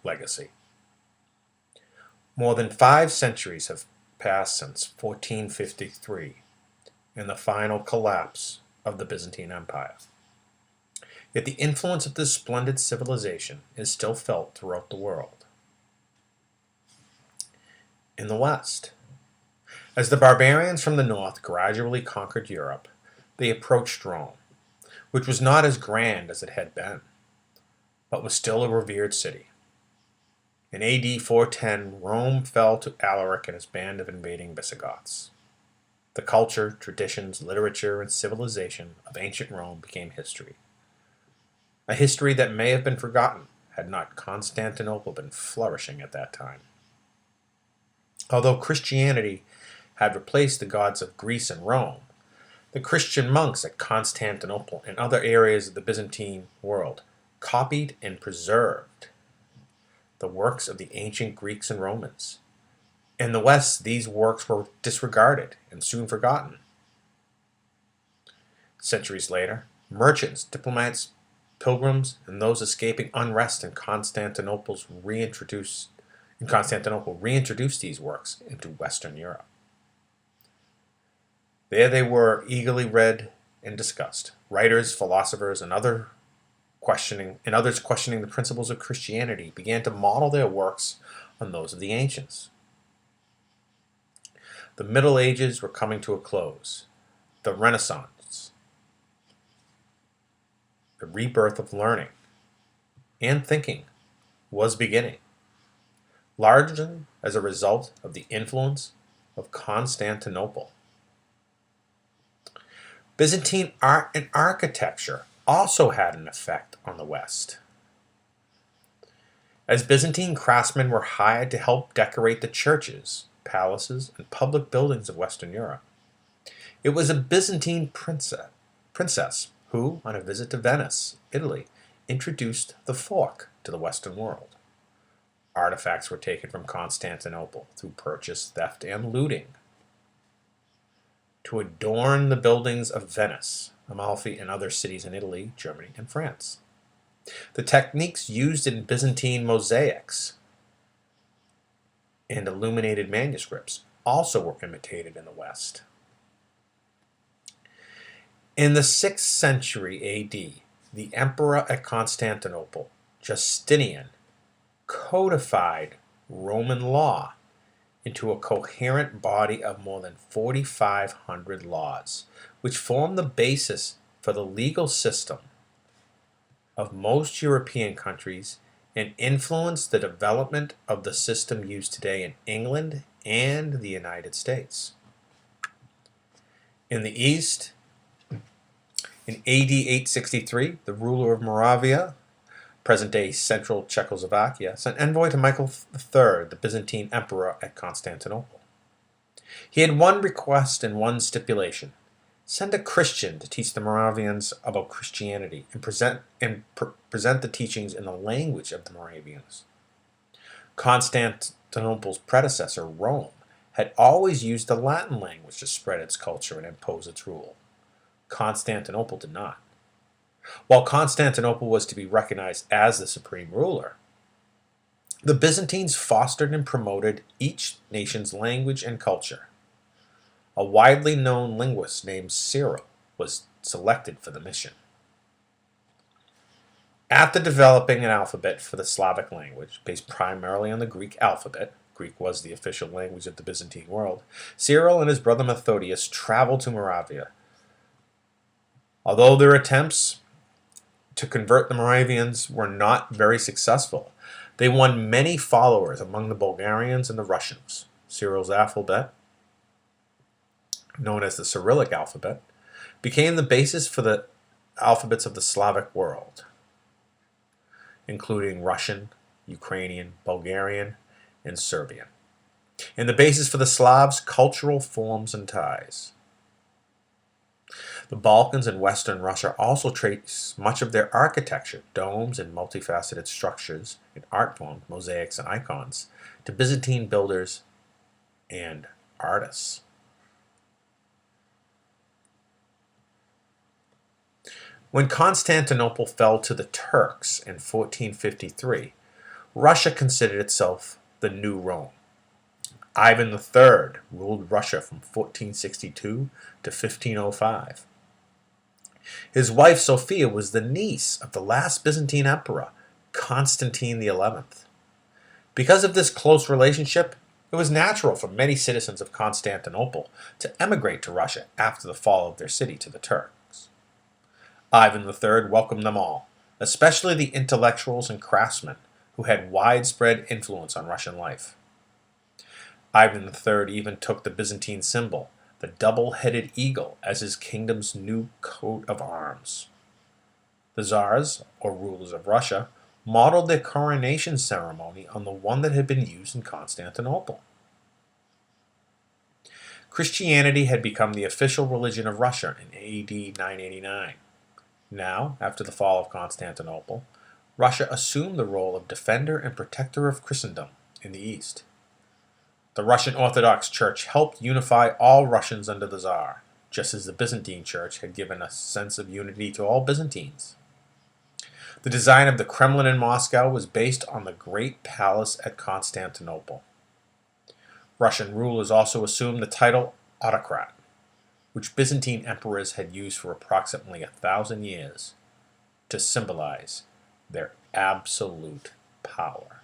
legacy. More than 5 centuries have passed since 1453 and the final collapse of the Byzantine Empire. Yet the influence of this splendid civilization is still felt throughout the world. In the West, as the barbarians from the north gradually conquered Europe, they approached Rome, which was not as grand as it had been, but was still a revered city. In AD 410, Rome fell to Alaric and his band of invading Visigoths. The culture, traditions, literature, and civilization of ancient Rome became history. A history that may have been forgotten had not Constantinople been flourishing at that time. Although Christianity had replaced the gods of Greece and Rome, the Christian monks at Constantinople and other areas of the Byzantine world copied and preserved the works of the ancient Greeks and Romans. In the West, these works were disregarded and soon forgotten. Centuries later, merchants, diplomats, pilgrims, and those escaping unrest in Constantinople reintroduced these works into Western Europe. There they were eagerly read and discussed. Writers, philosophers, and others questioning the principles of Christianity began to model their works on those of the ancients. The Middle Ages were coming to a close. The Renaissance, the rebirth of learning and thinking, was beginning, largely as a result of the influence of Constantinople. Byzantine art and architecture also had an effect on the West. As Byzantine craftsmen were hired to help decorate the churches, palaces, and public buildings of Western Europe, it was a Byzantine princess who, on a visit to Venice, Italy, introduced the fork to the Western world. Artifacts were taken from Constantinople through purchase, theft, and looting to adorn the buildings of Venice, Amalfi, and other cities in Italy, Germany, and France. The techniques used in Byzantine mosaics and illuminated manuscripts also were imitated in the West. In the 6th century AD, the emperor at Constantinople, Justinian, codified Roman law into a coherent body of more than 4,500 laws, which formed the basis for the legal system of most European countries and influenced the development of the system used today in England and the United States. In the East, in AD 863, the ruler of Moravia, present-day central Czechoslovakia, sent envoy to Michael III, the Byzantine emperor at Constantinople. He had one request and one stipulation: send a Christian to teach the Moravians about Christianity and present the teachings in the language of the Moravians. Constantinople's predecessor, Rome, had always used the Latin language to spread its culture and impose its rule. Constantinople did not. While Constantinople was to be recognized as the supreme ruler, the Byzantines fostered and promoted each nation's language and culture. A widely known linguist named Cyril was selected for the mission. After developing an alphabet for the Slavic language, based primarily on the Greek alphabet — Greek was the official language of the Byzantine world — Cyril and his brother Methodius traveled to Moravia. Although their attempts to convert the Moravians were not very successful, they won many followers among the Bulgarians and the Russians. Cyril's alphabet, known as the Cyrillic alphabet, became the basis for the alphabets of the Slavic world, including Russian, Ukrainian, Bulgarian, and Serbian, and the basis for the Slavs' cultural forms and ties. The Balkans and Western Russia also trace much of their architecture, domes and multifaceted structures, and art forms, mosaics and icons, to Byzantine builders and artists. When Constantinople fell to the Turks in 1453, Russia considered itself the new Rome. Ivan III ruled Russia from 1462 to 1505. His wife Sophia was the niece of the last Byzantine emperor, Constantine XI. Because of this close relationship, it was natural for many citizens of Constantinople to emigrate to Russia after the fall of their city to the Turks. Ivan III welcomed them all, especially the intellectuals and craftsmen who had widespread influence on Russian life. Ivan III even took the Byzantine symbol, the double-headed eagle, as his kingdom's new coat of arms. The Tsars, or rulers of Russia, modeled their coronation ceremony on the one that had been used in Constantinople. Christianity had become the official religion of Russia in AD 989. Now, after the fall of Constantinople, Russia assumed the role of defender and protector of Christendom in the East. The Russian Orthodox Church helped unify all Russians under the Tsar, just as the Byzantine Church had given a sense of unity to all Byzantines. The design of the Kremlin in Moscow was based on the Great Palace at Constantinople. Russian rulers also assumed the title autocrat, which Byzantine emperors had used for approximately 1,000 years to symbolize their absolute power.